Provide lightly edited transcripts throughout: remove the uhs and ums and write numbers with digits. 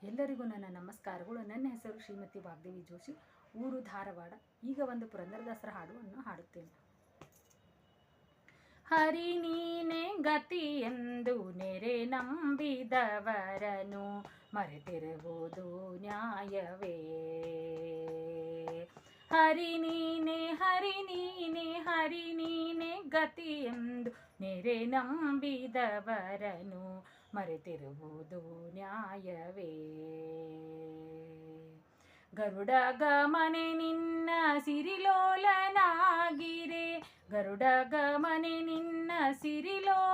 ಎಲ್ಲರಿಗೂ ನನ್ನ ನಮಸ್ಕಾರಗಳು. ನನ್ನ ಹೆಸರು ಶ್ರೀಮತಿ ವಾಗ್ದೇವಿ ಜೋಶಿ, ಊರು ಧಾರವಾಡ. ಈಗ ಒಂದು ಪುರಂದರದಾಸರ ಹಾಡುವನ್ನು ಹಾಡುತ್ತೇನೆ. ಹರಿ ನೀನೆ ಗತಿ ಎಂದು ನೆರೆ ನಂಬಿದವರನು ಮರೆತಿರುವುದು ನ್ಯಾಯವೇ. ಹರಿ ನೀನೆ ಹರಿ ನೀನೆ ಹರಿ ನೀನೆ ಗತಿ ಎಂದು ನೆರೆ ನಂಬಿದವರನು ಮರೆತಿರುವುದು ನ್ಯಾಯವೇ. ಗರುಡ ಗಮನೆ ನಿನ್ನ ಸಿರಿಲೋಲನಾಗಿರೆ, ಗರುಡ ಗಮನೆ ನಿನ್ನ ಸಿರಿಲೋಲನಾಗಿರೆ,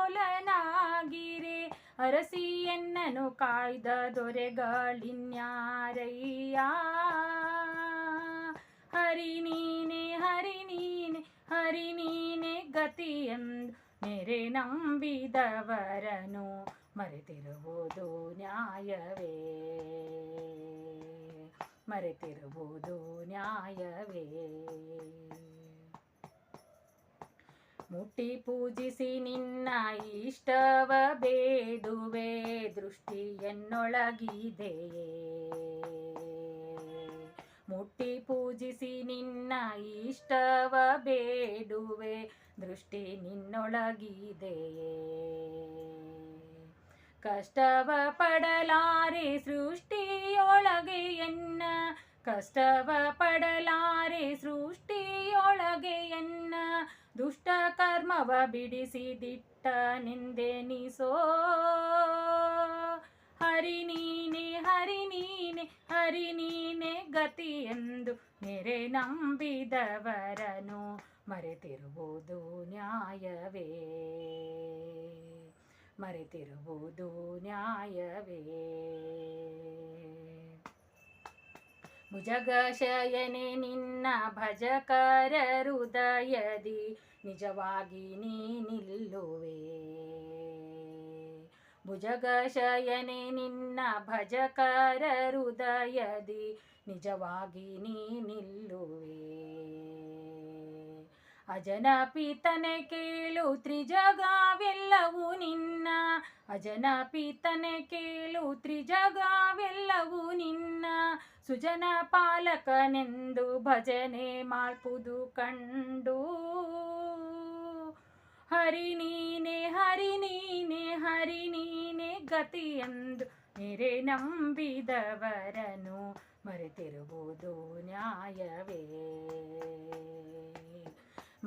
ಅರಸಿ ಎನ್ನನು ಕಾಯ್ದ ದೊರೆಗಳಿನ್ಯಾರಯ್ಯ. ಹರಿ ನೀನೆ ಹರಿ ನೀನೆ ಹರಿ ನೀನೆ ಗತಿ ಎಂದು ನೆರೆ ನಂಬಿದವರನು ಮರೆತಿರುವುದು ನ್ಯಾಯವೇ. ಮರೆತಿರುವುದು ನ್ಯಾಯವೇ. ಮುಟ್ಟಿ ಪೂಜಿಸಿ ನಿನ್ನ ಇಷ್ಟವ ಬೇಡುವೆ, ದೃಷ್ಟಿಯನ್ನೊಳಗಿದೆಯೇ. ಮುಟ್ಟಿ ಪೂಜಿಸಿ ನಿನ್ನ ಇಷ್ಟವ ಬೇಡುವೆ, ದೃಷ್ಟಿ ನಿನ್ನೊಳಗಿದೆಯೇ. ಕಷ್ಟವ ಪಡಲಾರೆ ಸೃಷ್ಟಿಯೊಳಗೆ ಎನ್ನ, ಕಷ್ಟವ ಪಡಲಾರೆ ಸೃಷ್ಟಿಯೊಳಗೆ ಎನ್ನ, ದುಷ್ಟ ಕರ್ಮವ ಬಿಡಿಸಿ ದಿಟ್ಟನೆಂದೆನಿಸೋ. ಹರಿ ನೀನೆ ಹರಿ ನೀನೆ ಹರಿ ನೀನೆ ಗತಿ ಎಂದು ನೆರೆ ನಂಬಿದವರನು ಮರೆತಿರುವುದು ನ್ಯಾಯವೇ. ಮರೆತಿರುವುದು ನ್ಯಾಯವೇ. ಭುಜಗಶಯನೆ ನಿನ್ನ ಭಜಕರ ಹೃದಯದಿ ನಿಜವಾಗಿ ನೀ ನಿಲ್ಲುವೆ. ಭುಜಗಶಯನೆ ನಿನ್ನ ಭಜಕರ ಹೃದಯದಿ ನಿಜವಾಗಿ ನೀ ನಿಲ್ಲುವೆ. ಅಜನ ಪಿತನೆ ಕೇಳು ತ್ರಿಜಗವೆಲ್ಲವೂ ನಿನ್ನ, ಅಜನ ಪಿತನೆ ಕೇಳು ತ್ರಿಜಗವೆಲ್ಲವೂ ನಿನ್ನ, ಸುಜನ ಪಾಲಕನೆಂದು ಭಜನೆ ಮಾಡ್ಪುದು ಕಂಡು. ಹರಿ ನೀನೆ ಹರಿ ನೀನೆ ಹರಿ ನೀನೆ ಗತಿ ಎಂದು ನೆರೆ ನಂಬಿದವರನು ಮರೆತಿರುವುದು ನ್ಯಾಯವೇ.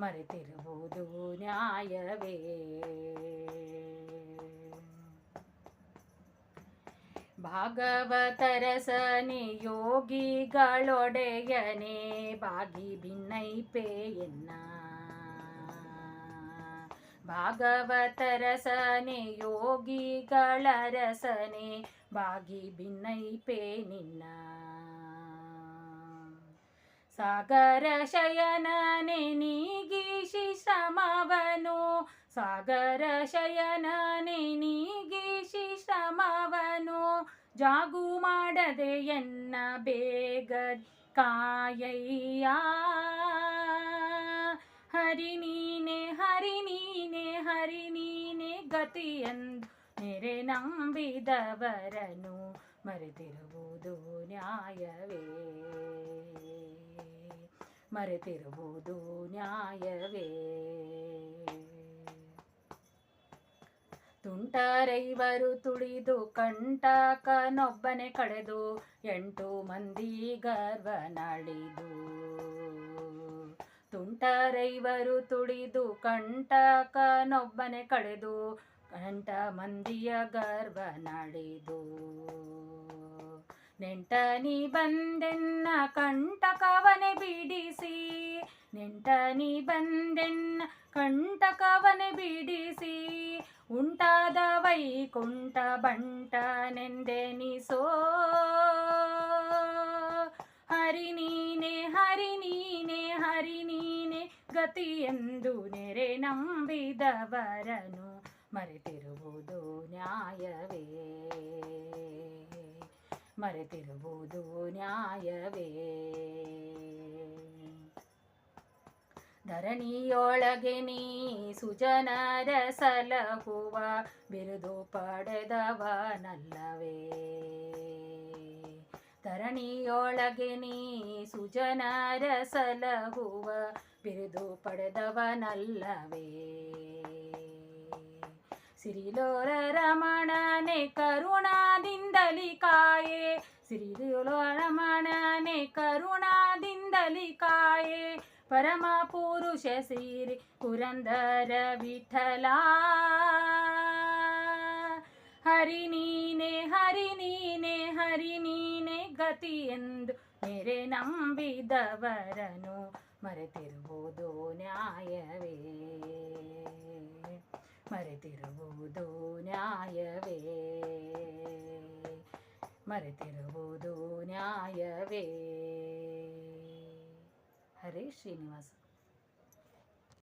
ಮರೆತಿರುವುದು ನ್ಯಾಯವೇ. ಭಾಗವತರ ಸನೆ ಯೋಗಿಗಳೊಡೆಯನೆ ಬಾಗಿ ಭಿನ್ನೈಪೆ ಎನ್ನ. ಭಾಗವತರ ಸನೆ ಯೋಗಿಗಳ ರಸನೆ ಬಾಗಿ ಭಿನ್ನೈಪೆ ನಿನ್ನ. ಸಾಗರ ಶಯನನೆ ನೀಗಿಸಿ ಶ್ರಮವನು, ಸಾಗರ ಶಯನನೆ ನೀಗಿಸಿ ಶ್ರಮವನು, ಜಾಗು ಮಾಡದೆ ಎನ್ನ ಬೇಗ ಕಾಯಯ್ಯ. ಹರಿ ನೀನೆ ಹರಿ ನೀನೆ ಹರಿ ನೀನೆ ಗತಿ ಎಂದು ನೆರೆ ನಂಬಿದವರನು ಮರೆತಿರುವುದು ನ್ಯಾಯವೇ. ಮರೆತಿರುವುದು ನ್ಯಾಯವೇ. ತುಂಟರೈವರು ತುಳಿದು ಕಂಟಕನೊಬ್ಬನೆ ಕಳೆದು, 8 ಮಂದಿ ಗರ್ವ ನಳಿದು. ತುಂಟರೈವರು ತುಳಿದು ಕಂಟಕನೊಬ್ಬನೆ ಕಳೆದು, 8 ಮಂದಿಯ ಗರ್ವ ನಳಿದು. ನೆಂಟನಿ ಬಂದೆನ್ನ ಕಂಟಕವನೆ ಬಿಡಿಸಿ, ನೆಂಟನಿ ಬಂದೆನ್ನ ಕಂಟಕವನೆ ಬಿಡಿಸಿ, ಉಂಟಾದ ವೈಕುಂಠ ಬಂಟನೆಂದೆನಿಸೋ. ಹರಿ ನೀನೆ ಹರಿ ನೀನೆ ಹರಿ ನೀನೆ ಗತಿ ಎಂದು ನೆರೆ ನಂಬಿದವರನು ಮರೆತಿರುವುದು ನ್ಯಾಯವೇ. ಮರೆತಿರುವುದು ನ್ಯಾಯವೇ. ಧರಣಿಯೊಳಗೆ ನೀ ಸುಜನರ ಸಲಹುವ ಬಿರುದು ಪಡೆದವನಲ್ಲವೇ. ಧರಣಿಯೊಳಗೆ ನೀ ಸುಜನರ ಸಲಹುವ ಬಿರುದು ಪಡೆದವನಲ್ಲವೇ. ಸಿರಿಲೋಲ ರಮಣನೆ ಕರುಣಾದಿಂದಲಿ ಕಾಯೆ, ಸಿರಿಲೋಲ ರಮಣನೆ ಕರುಣಾದಿಂದಲಿ ಕಾಯೆ, ಪರಮ ಪುರುಷ ಶ್ರೀ ಪುರಂದರ ವಿಠಲ. ಹರಿ ನೀನೆ ಹರಿ ನೀನೆ ಹರಿ ನೀನೆ ಗತಿ ಎಂದು ಮೇರೆ ನಂಬಿದವರನು ಮರೆತಿರುವುದು ನ್ಯಾಯವೇ, ಮರೆತಿರುವುದು ನ್ಯಾಯವೇ, ಮರೆತಿರುವುದು ನ್ಯಾಯವೇ. ಹರೇ ಶ್ರೀನಿವಾಸ.